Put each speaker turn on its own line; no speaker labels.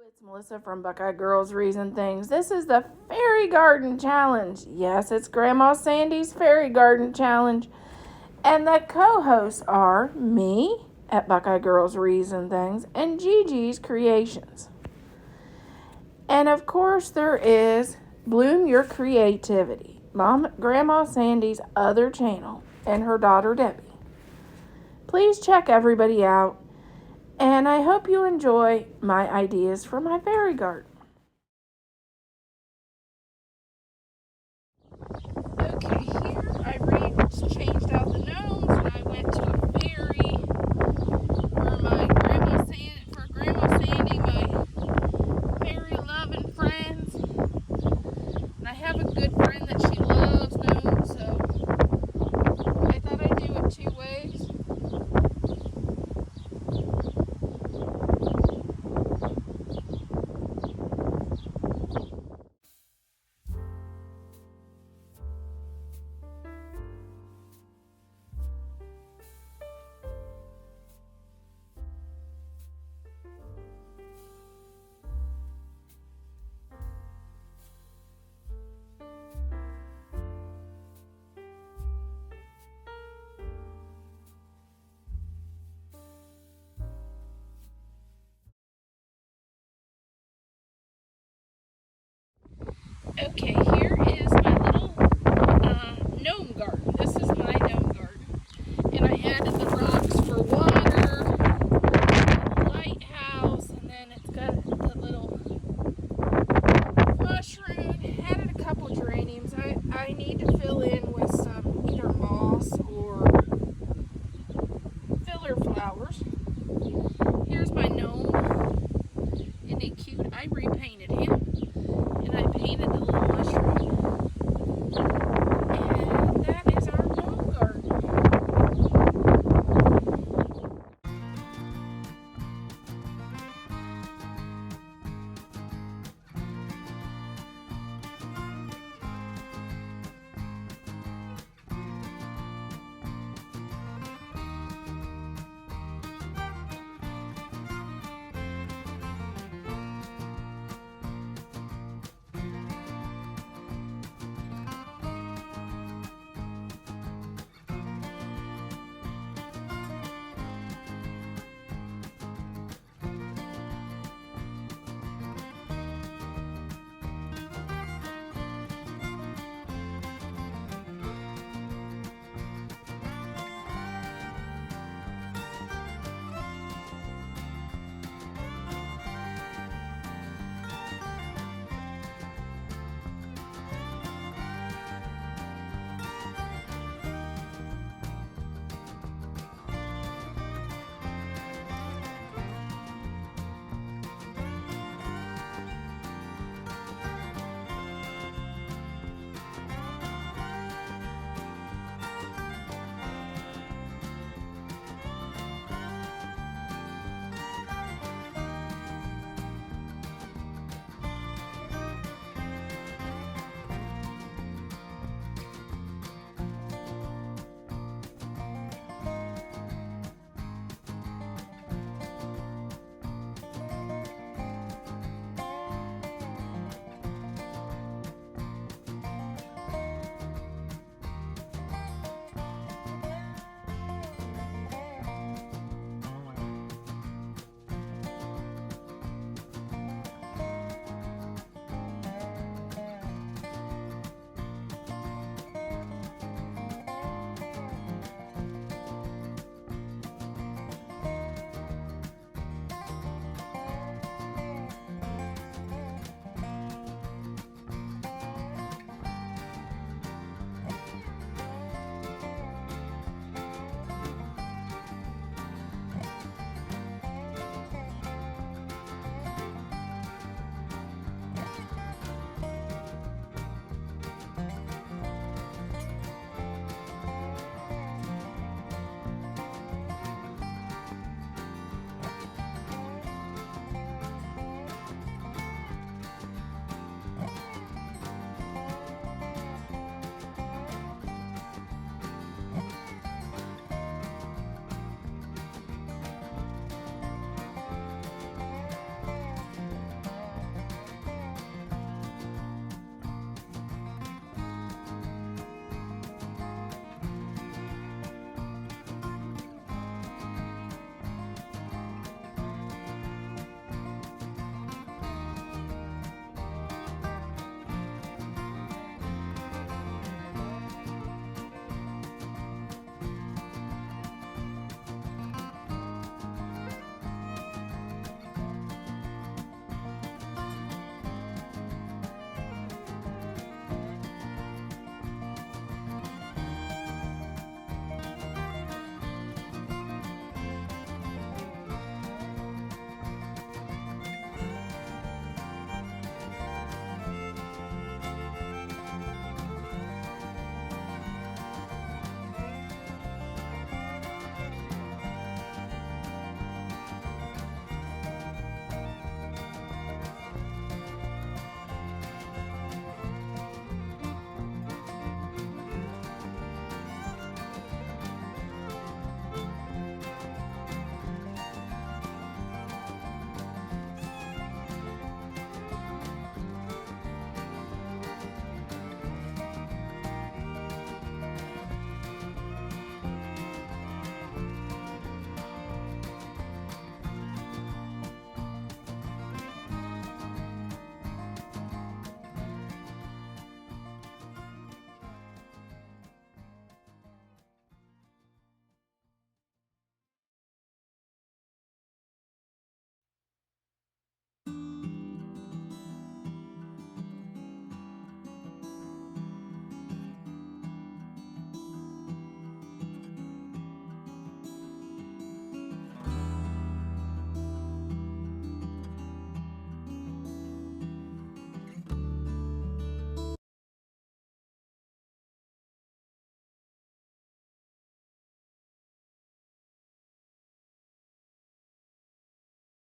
It's Melissa from Buckeye Girls Reason Things. This is the Fairy Garden Challenge. Yes, it's Grandma Sandy's Fairy Garden Challenge. And the co-hosts are me at Buckeye Girls Reason Things and Gigi's Creations. And of course there is Bloom Your Creativity, Grandma Sandy's other channel, and her daughter Debbie. Please check everybody out. And I hope you enjoy my ideas for my fairy garden. Okay, here I changed out the gnomes and I went to a fairy for Grandma Sandy, my fairy loving friends. And I have a good friend that she loves gnomes, so I thought I'd do it two ways. Okay, here